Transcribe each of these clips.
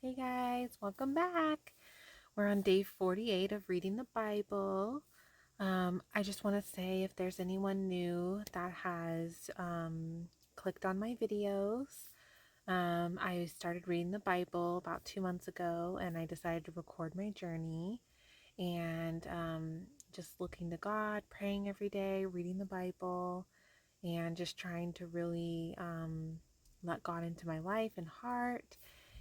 Hey guys, welcome back. We're on day 48 of reading the Bible. I just want to say if there's anyone new that has clicked on my videos, I started reading the Bible about 2 months ago and I decided to record my journey and just looking to God, praying every day, reading the Bible, and just trying to really let God into my life and heart.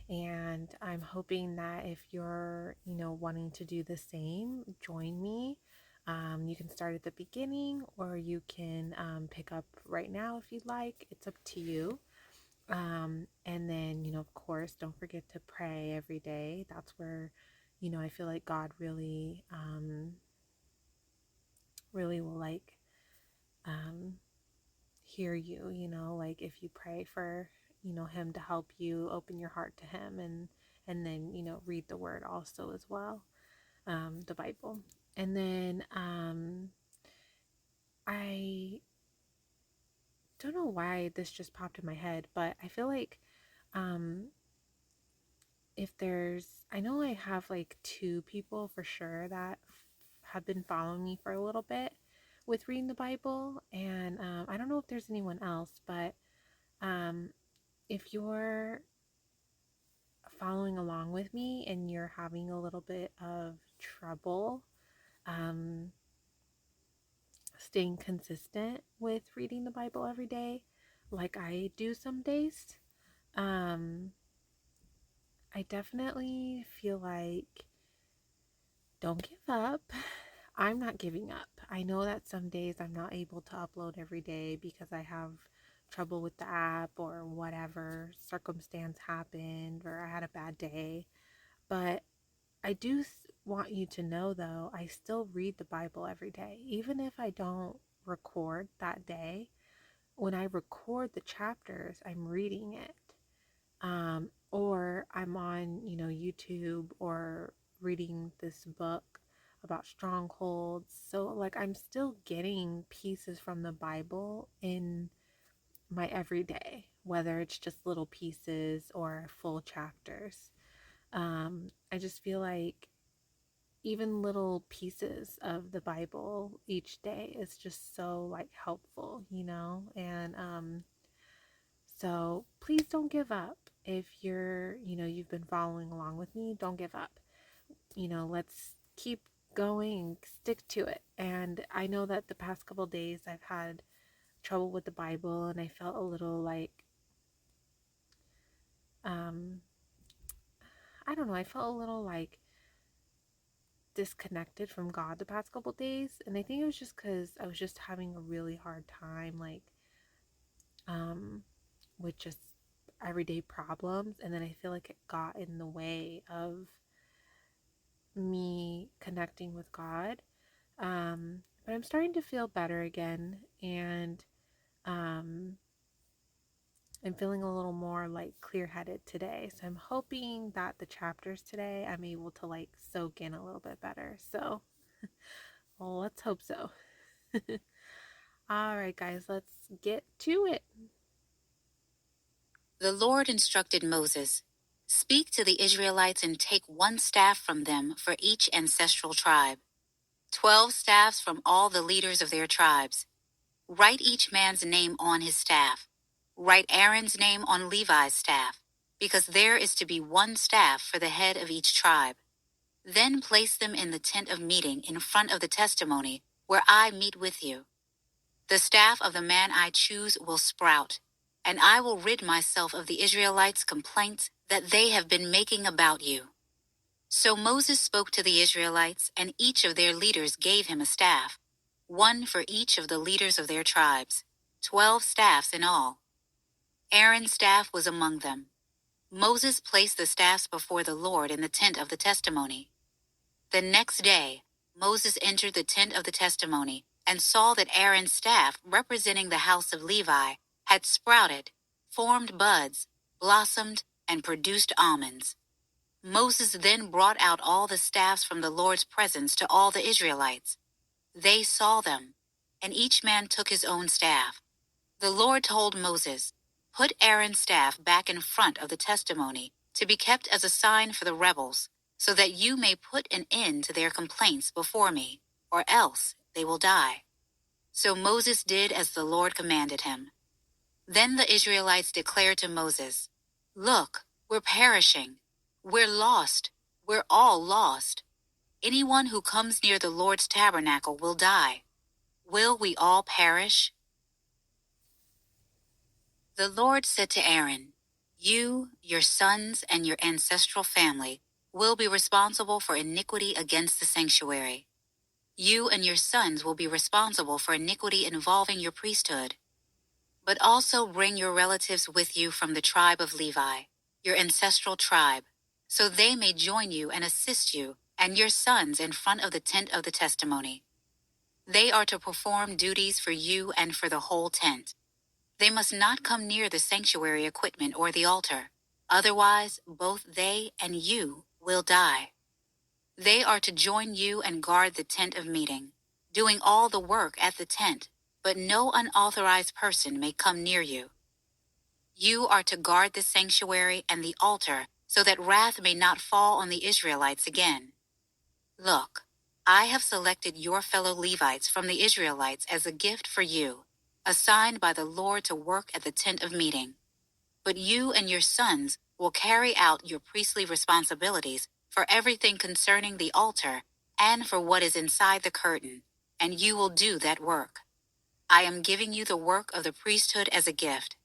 And I'm hoping that if you're, wanting to do the same, join me. You can start at the beginning or you can pick up right now if you'd like. It's up to you. And then, of course, don't forget to pray every day. That's where, I feel like God really will um, hear you, like if you pray for, him to help you open your heart to him and then, read the word also as well, the Bible. And then I don't know why this just popped in my head, but I feel like um if there's I know I have like two people for sure that have been following me for a little bit with reading the Bible, and I don't know if there's anyone else, but um if you're following along with me and you're having a little bit of trouble um, staying consistent with reading the Bible every day, like I do some days, um, I definitely feel like don't give up. I'm not giving up. I know that some days I'm not able to upload every day because I have trouble with the app or whatever circumstance happened or I had a bad day. But I do want you to know, though, I still read the Bible every day. Even if I don't record that day, when I record the chapters, I'm reading it. Or I'm on, YouTube or reading this book about strongholds. So, like, I'm still getting pieces from the Bible in my everyday, whether it's just little pieces or full chapters. I just feel like even little pieces of the Bible each day is just so like helpful, and so please don't give up. If you've been following along with me, don't give up. Let's keep going, stick to it. And I know that the past couple days I've had trouble with the Bible and I felt a little like um I don't know, I felt a little like disconnected from God the past couple days, and I think it was just because I was just having a really hard time, like um, with just everyday problems, and then I feel like it got in the way of me connecting with God. But I'm starting to feel better again, and um, I'm feeling a little more like clear-headed today. So I'm hoping that the chapters today I'm able to like soak in a little bit better. So, well, let's hope so. All right, guys, let's get to it. The Lord instructed Moses, "Speak to the Israelites and take one staff from them for each ancestral tribe, 12 staffs from all the leaders of their tribes. Write each man's name on his staff. Write Aaron's name on Levi's staff, because there is to be one staff for the head of each tribe. Then place them in the tent of meeting in front of the testimony where I meet with you. The staff of the man I choose will sprout, and I will rid myself of the Israelites' complaints that they have been making about you." So Moses spoke to the Israelites, and each of their leaders gave him a staff, one for each of the leaders of their tribes, 12 staffs in all. Aaron's staff was among them. Moses placed the staffs before the Lord in the tent of the testimony. The next day, Moses entered the tent of the testimony and saw that Aaron's staff, representing the house of Levi, had sprouted, formed buds, blossomed, and produced almonds. Moses then brought out all the staffs from the Lord's presence to all the Israelites. They saw them, and each man took his own staff. The Lord told Moses, "Put Aaron's staff back in front of the testimony to be kept as a sign for the rebels, so that you may put an end to their complaints before me, or else they will die." So Moses did as the Lord commanded him. Then the Israelites declared to Moses, "Look, we're perishing. We're lost. We're all lost. Anyone who comes near the Lord's tabernacle will die. Will we all perish?" The Lord said to Aaron, "You, your sons, and your ancestral family will be responsible for iniquity against the sanctuary. You and your sons will be responsible for iniquity involving your priesthood. But also bring your relatives with you from the tribe of Levi, your ancestral tribe, so they may join you and assist you and your sons in front of the tent of the testimony. They are to perform duties for you and for the whole tent. They must not come near the sanctuary equipment or the altar. Otherwise, both they and you will die. They are to join you and guard the tent of meeting, doing all the work at the tent, but no unauthorized person may come near you. You are to guard the sanctuary and the altar so that wrath may not fall on the Israelites again. Look, I have selected your fellow Levites from the Israelites as a gift for you, assigned by the Lord to work at the tent of meeting. But you and your sons will carry out your priestly responsibilities for everything concerning the altar and for what is inside the curtain, and you will do that work. I am giving you the work of the priesthood as a gift.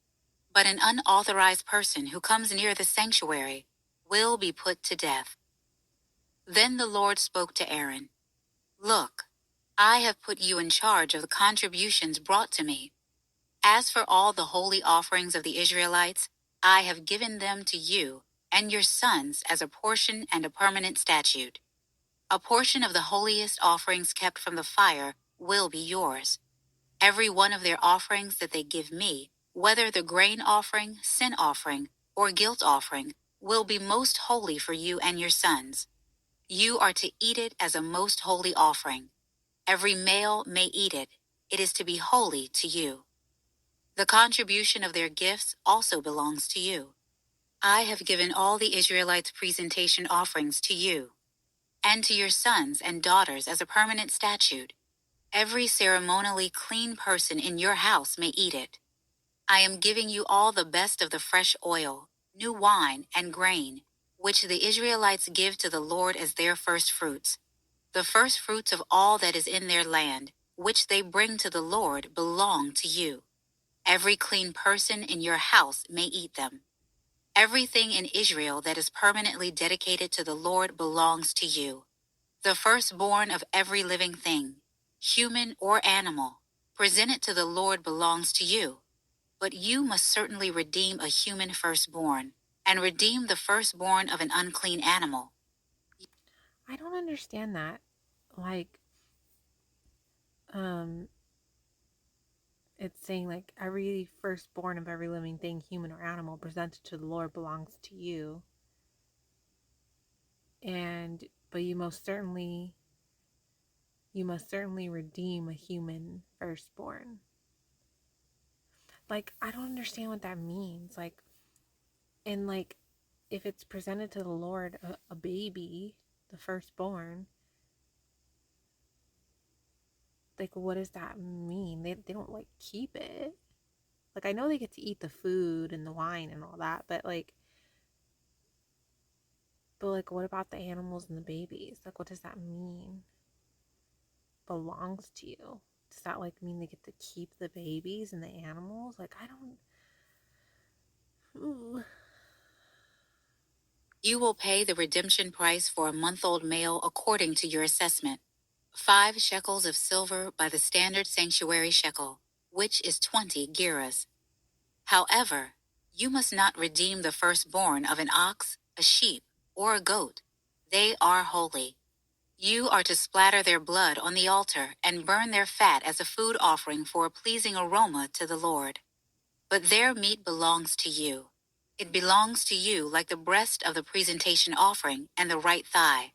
But an unauthorized person who comes near the sanctuary will be put to death." Then the Lord spoke to Aaron, "Look, I have put you in charge of the contributions brought to me. As for all the holy offerings of the Israelites, I have given them to you and your sons as a portion and a permanent statute. A portion of the holiest offerings kept from the fire will be yours. Every one of their offerings that they give me, whether the grain offering, sin offering, or guilt offering, will be most holy for you and your sons. You are to eat it as a most holy offering. Every male may eat it. It is to be holy to you. The contribution of their gifts also belongs to you. I have given all the Israelites' presentation offerings to you, and to your sons and daughters as a permanent statute. Every ceremonially clean person in your house may eat it. I am giving you all the best of the fresh oil, new wine, and grain, which the Israelites give to the Lord as their first fruits. The first fruits of all that is in their land, which they bring to the Lord, belong to you. Every clean person in your house may eat them. Everything in Israel that is permanently dedicated to the Lord belongs to you. The firstborn of every living thing, human or animal, presented to the Lord belongs to you. But you must certainly redeem a human firstborn, and redeem the firstborn of an unclean animal." I don't understand that. Like, um, it's saying like every firstborn of every living thing, human or animal, presented to the Lord belongs to you. And but you must certainly redeem a human firstborn. Like, I don't understand what that means. Like, and like, if it's presented to the Lord, a baby, the firstborn, like, what does that mean? They don't like keep it. Like, I know they get to eat the food and the wine and all that, but what about the animals and the babies? Like, what does that mean? Belongs to you. Does that like mean they get to keep the babies and the animals? Like, I don't. Ooh. You will pay the redemption price for a month-old male according to your assessment. 5 shekels of silver by the standard sanctuary shekel, which is 20 gerahs. However, you must not redeem the firstborn of an ox, a sheep, or a goat. They are holy. You are to splatter their blood on the altar and burn their fat as a food offering for a pleasing aroma to the Lord. But their meat belongs to you. It belongs to you like the breast of the presentation offering and the right thigh.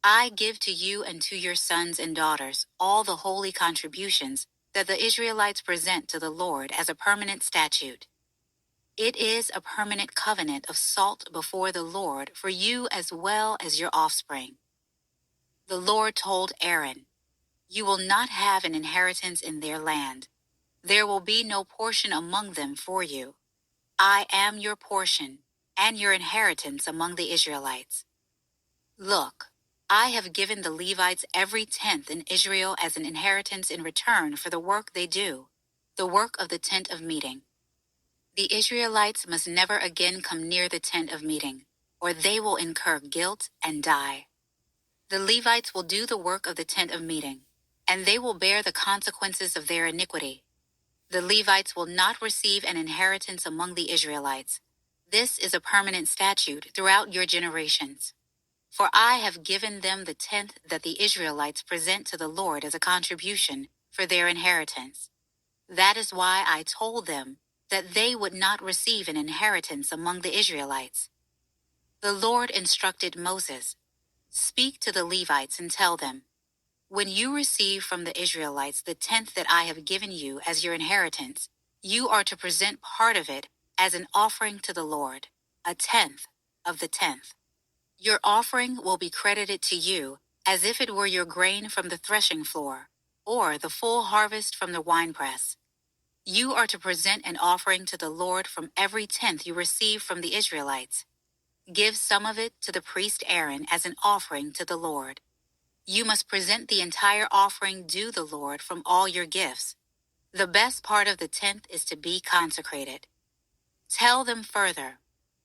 I give to you and to your sons and daughters all the holy contributions that the Israelites present to the Lord as a permanent statute. It is a permanent covenant of salt before the Lord for you as well as your offspring. The Lord told Aaron, "You will not have an inheritance in their land. There will be no portion among them for you. I am your portion and your inheritance among the Israelites. Look, I have given the Levites every tenth in Israel as an inheritance in return for the work they do, the work of the tent of meeting. The Israelites must never again come near the tent of meeting, or they will incur guilt and die. The Levites will do the work of the tent of meeting, and they will bear the consequences of their iniquity. The Levites will not receive an inheritance among the Israelites. This is a permanent statute throughout your generations. For I have given them the tenth that the Israelites present to the Lord as a contribution for their inheritance. That is why I told them that they would not receive an inheritance among the Israelites. The Lord instructed Moses, "Speak to the Levites and tell them, when you receive from the Israelites the tenth that I have given you as your inheritance, you are to present part of it as an offering to the Lord, a tenth of the tenth. Your offering will be credited to you as if it were your grain from the threshing floor, or the full harvest from the winepress. You are to present an offering to the Lord from every tenth you receive from the Israelites. Give some of it to the priest Aaron as an offering to the Lord. You must present the entire offering due the Lord from all your gifts. The best part of the tenth is to be consecrated. Tell them further,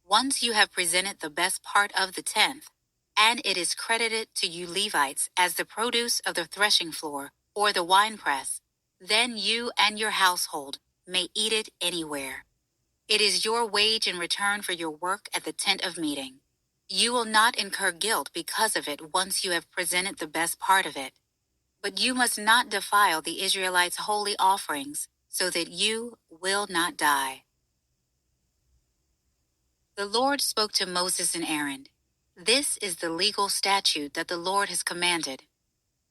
once you have presented the best part of the tenth, and it is credited to you Levites as the produce of the threshing floor or the winepress, then you and your household may eat it anywhere. It is your wage in return for your work at the tent of meeting. You will not incur guilt because of it once you have presented the best part of it. But you must not defile the Israelites' holy offerings, so that you will not die." The Lord spoke to Moses and Aaron. "This is the legal statute that the Lord has commanded.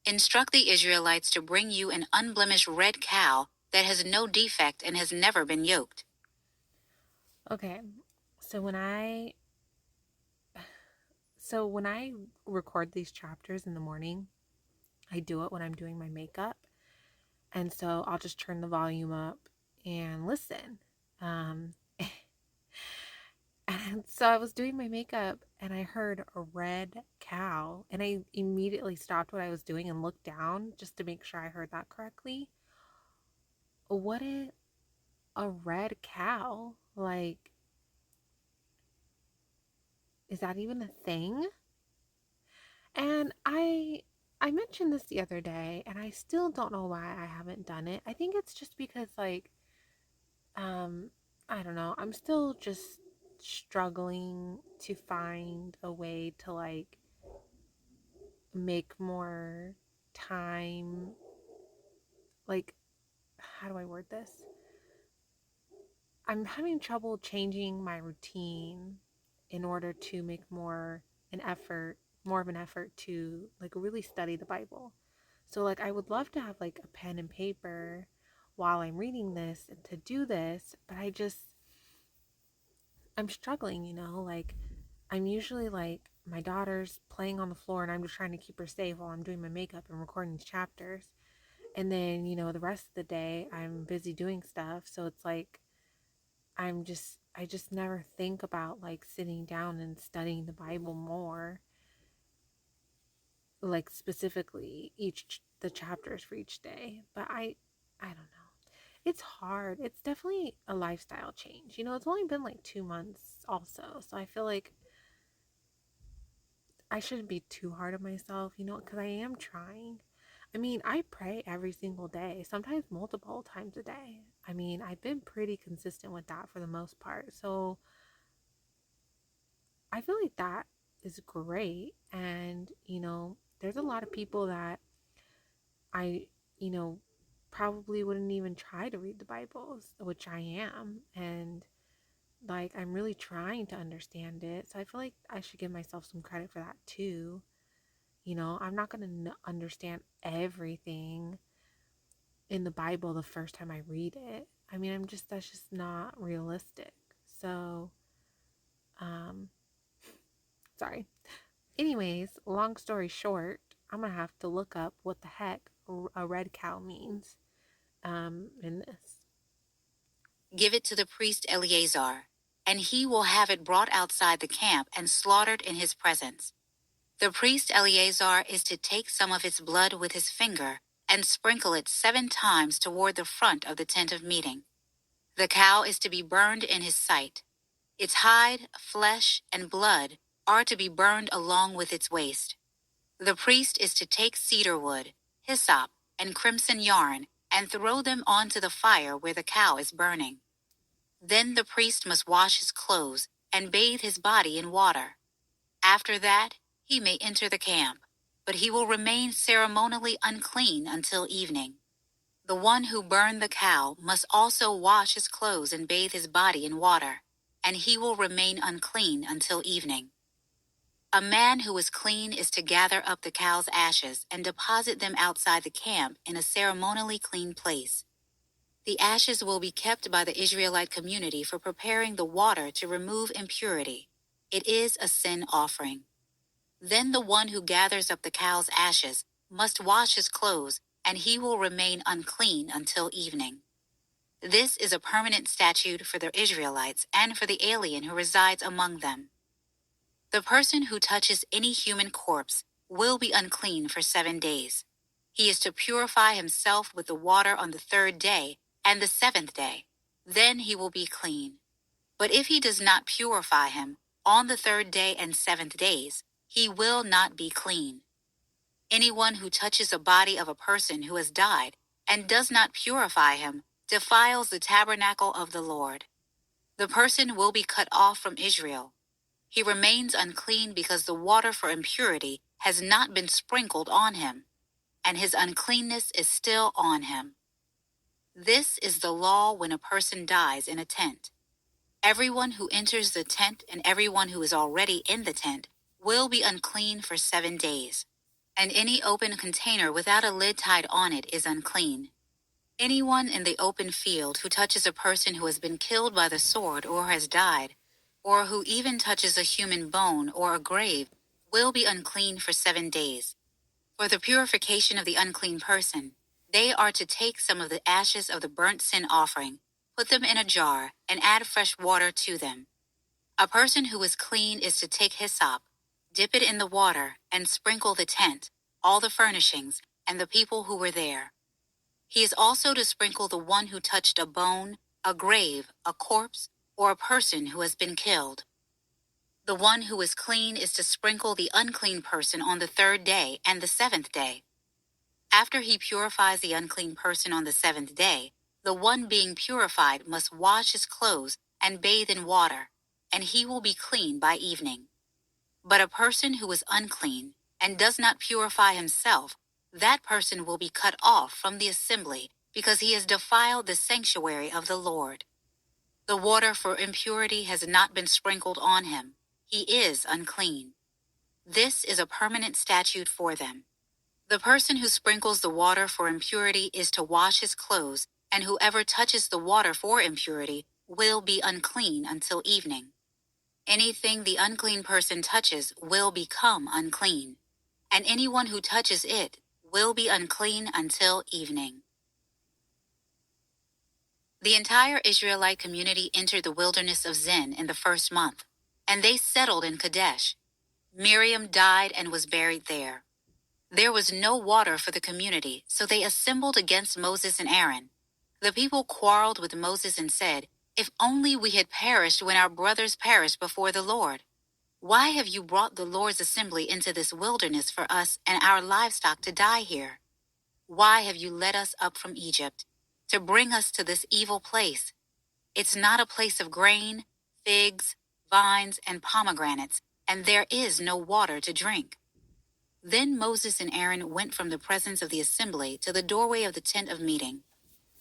Instruct the Israelites to bring you an unblemished red cow that has no defect and has never been yoked." Okay. So when I record these chapters in the morning, I do it when I'm doing my makeup. And so I'll just turn the volume up and listen. Um, and so I was doing my makeup and I heard a red cow. And I immediately stopped what I was doing and looked down just to make sure I heard that correctly. What a red cow? Like, is that even a thing? And I mentioned this the other day and I still don't know why I haven't done it. I think it's just because um I don't know. I'm still just struggling to find a way to make more time, like, how do I word this? I'm having trouble changing my routine in order to make more of an effort to like really study the Bible. So like I would love to have like a pen and paper while I'm reading this and to do this, but I'm struggling, like I'm usually like my daughter's playing on the floor and I'm just trying to keep her safe while I'm doing my makeup and recording these chapters. And then, the rest of the day I'm busy doing stuff. So it's like I just never think about like sitting down and studying the Bible more, like specifically the chapters for each day. But I don't know. It's hard. It's definitely a lifestyle change. It's only been like 2 months also. So I feel like I shouldn't be too hard on myself, because I am trying. I mean, I pray every single day, sometimes multiple times a day. I mean, I've been pretty consistent with that for the most part. So I feel like that is great. And, there's a lot of people that I, you know, probably wouldn't even try to read the Bibles, which I am. And like, I'm really trying to understand it. So I feel like I should give myself some credit for that too. I'm not going to understand everything in the Bible the first time I read it. I mean, that's just not realistic. So, um, sorry. Anyways, long story short, I'm gonna have to look up what the heck a red cow means in this. Give it to the priest Eleazar, and he will have it brought outside the camp and slaughtered in his presence. The priest Eleazar is to take some of its blood with his finger and sprinkle it 7 times toward the front of the tent of meeting. The cow is to be burned in his sight. Its hide, flesh, and blood are to be burned along with its waste. The priest is to take cedar wood, hyssop, and crimson yarn and throw them onto the fire where the cow is burning. Then the priest must wash his clothes and bathe his body in water. After that, he may enter the camp, but he will remain ceremonially unclean until evening. The one who burned the cow must also wash his clothes and bathe his body in water, and he will remain unclean until evening. A man who is clean is to gather up the cow's ashes and deposit them outside the camp in a ceremonially clean place. The ashes will be kept by the Israelite community for preparing the water to remove impurity. It is a sin offering. Then the one who gathers up the cow's ashes must wash his clothes, and he will remain unclean until evening. This is a permanent statute for the Israelites and for the alien who resides among them. The person who touches any human corpse will be unclean for 7 days. He is to purify himself with the water on the 3rd day and the 7th day. Then he will be clean. But if he does not purify him on the 3rd day and 7th days, he will not be clean. Anyone who touches a body of a person who has died and does not purify him defiles the tabernacle of the Lord. The person will be cut off from Israel. He remains unclean because the water for impurity has not been sprinkled on him, and his uncleanness is still on him. This is the law when a person dies in a tent. Everyone who enters the tent and everyone who is already in the tent will be unclean for 7 days, and any open container without a lid tied on it is unclean. Anyone in the open field who touches a person who has been killed by the sword or has died, or who even touches a human bone or a grave, will be unclean for 7 days. For the purification of the unclean person, they are to take some of the ashes of the burnt sin offering, put them in a jar, and add fresh water to them. A person who is clean is to take hyssop, dip it in the water, and sprinkle the tent, all the furnishings, and the people who were there. He is also to sprinkle the one who touched a bone, a grave, a corpse, or a person who has been killed. The one who is clean is to sprinkle the unclean person on the 3rd day and the 7th day. After he purifies the unclean person on the 7th day, the one being purified must wash his clothes and bathe in water, and he will be clean by evening. But a person who is unclean and does not purify himself, that person will be cut off from the assembly because he has defiled the sanctuary of the Lord. The water for impurity has not been sprinkled on him. He is unclean. This is a permanent statute for them. The person who sprinkles the water for impurity is to wash his clothes, and whoever touches the water for impurity will be unclean until evening. Anything the unclean person touches will become unclean, and anyone who touches it will be unclean until evening. The entire Israelite community entered the wilderness of Zin in the 1st month, and they settled in Kadesh. Miriam died and was buried there. There was no water for the community, so they assembled against Moses and Aaron. The people quarreled with Moses and said, "If only we had perished when our brothers perished before the Lord. Why have you brought the Lord's assembly into this wilderness for us and our livestock to die here? Why have you led us up from Egypt to bring us to this evil place? It's not a place of grain, figs, vines, and pomegranates, and there is no water to drink." Then Moses and Aaron went from the presence of the assembly to the doorway of the tent of meeting.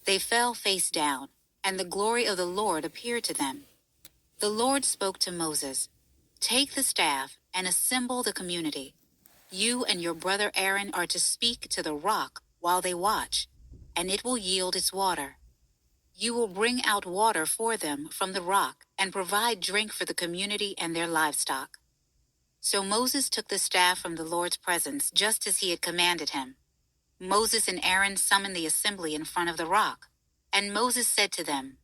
They fell face down, and the glory of the Lord appeared to them. The Lord spoke to Moses, "Take the staff and assemble the community. You and your brother Aaron are to speak to the rock while they watch, and it will yield its water. You will bring out water for them from the rock and provide drink for the community and their livestock. So Moses took the staff from the Lord's presence just as he had commanded him. Moses and Aaron summoned the assembly in front of the rock, and Moses said to them,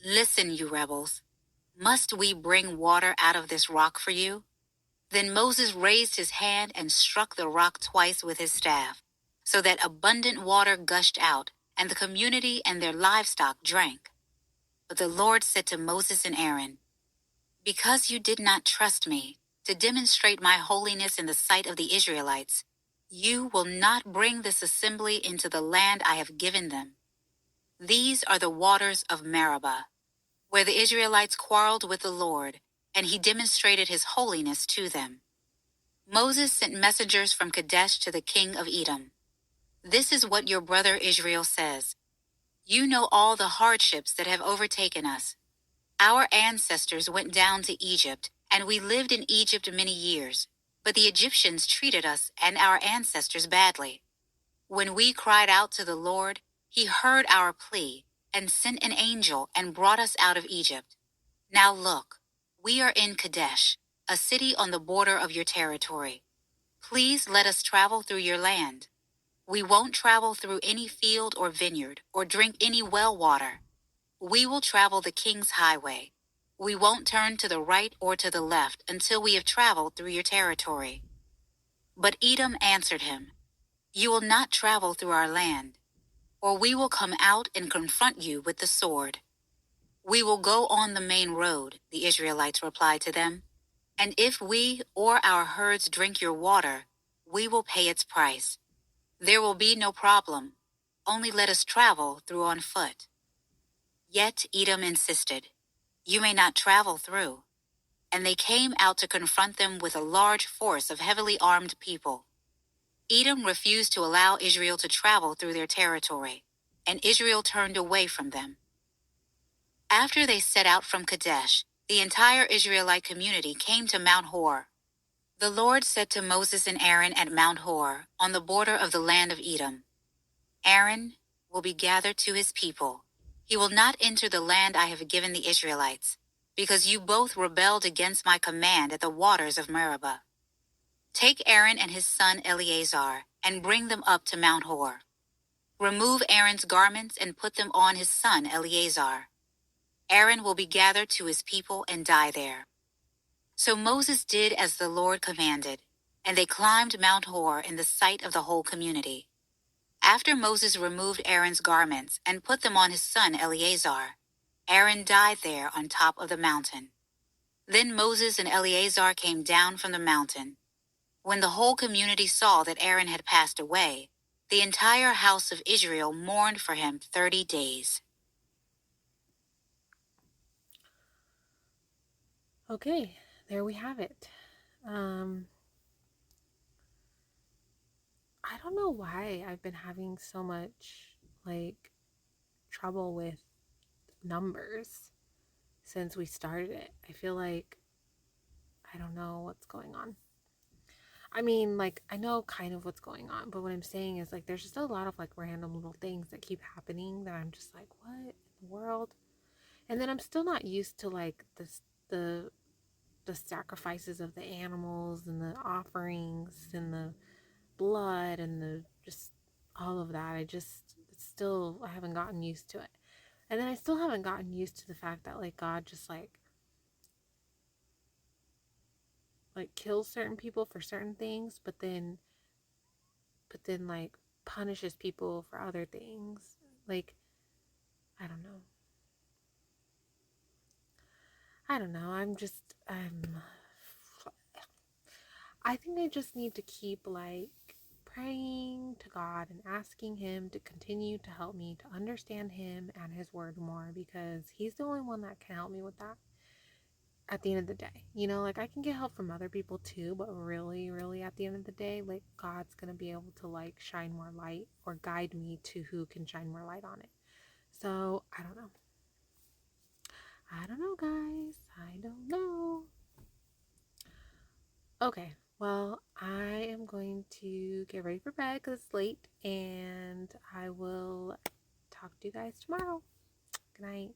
"Listen, you rebels. Must we bring water out of this rock for you?" Then Moses raised his hand and struck the rock twice with his staff, so that abundant water gushed out, and the community and their livestock drank. But the Lord said to Moses and Aaron, "Because you did not trust me to demonstrate my holiness in the sight of the Israelites, you will not bring this assembly into the land I have given them. These are the waters of Meribah, where the Israelites quarreled with the Lord, and he demonstrated his holiness to them." Moses sent messengers from Kadesh to the king of Edom. "This is what your brother Israel says. You know all the hardships that have overtaken us. Our ancestors went down to Egypt, and we lived in Egypt many years. But the Egyptians treated us and our ancestors badly. When we cried out to the Lord, he heard our plea and sent an angel and brought us out of Egypt. Now look, we are in Kadesh, a city on the border of your territory. Please let us travel through your land. We won't travel through any field or vineyard or drink any well water. We will travel the king's highway. We won't turn to the right or to the left until we have traveled through your territory." But Edom answered him, "You will not travel through our land, or we will come out and confront you with the sword." "We will go on the main road," the Israelites replied to them. "And if we or our herds drink your water, we will pay its price. There will be no problem. Only let us travel through on foot." Yet Edom insisted, "You may not travel through." And they came out to confront them with a large force of heavily armed people. Edom refused to allow Israel to travel through their territory, and Israel turned away from them. After they set out from Kadesh, the entire Israelite community came to Mount Hor. The Lord said to Moses and Aaron at Mount Hor, on the border of the land of Edom, "Aaron will be gathered to his people. He will not enter the land I have given the Israelites, because you both rebelled against my command at the waters of Meribah. Take Aaron and his son Eleazar and bring them up to Mount Hor. Remove Aaron's garments and put them on his son Eleazar. Aaron will be gathered to his people and die there." So Moses did as the Lord commanded, and they climbed Mount Hor in the sight of the whole community. After Moses removed Aaron's garments and put them on his son Eleazar, Aaron died there on top of the mountain. Then Moses and Eleazar came down from the mountain. When the whole community saw that Aaron had passed away, the entire house of Israel mourned for him 30 days. Okay, there we have it. I don't know why I've been having so much trouble with numbers since we started it. I feel like I don't know what's going on. I mean, I know kind of what's going on, but what I'm saying is there's just a lot of random little things that keep happening that I'm just like, what in the world? And then I'm still not used to this the sacrifices of the animals and the offerings and the blood and the just all of that. I haven't gotten used to it. And then I still haven't gotten used to the fact that God just kills certain people for certain things, but then punishes people for other things. I don't know. I don't know. I think I just need to keep praying to God and asking him to continue to help me to understand him and his word more, because he's the only one that can help me with that at the end of the day. I can get help from other people too, but really, really at the end of the day, God's going to be able to shine more light or guide me to who can shine more light on it. So, I don't know. I don't know, guys. I don't know. Okay, well, I am going to get ready for bed because it's late, and I will talk to you guys tomorrow. Good night.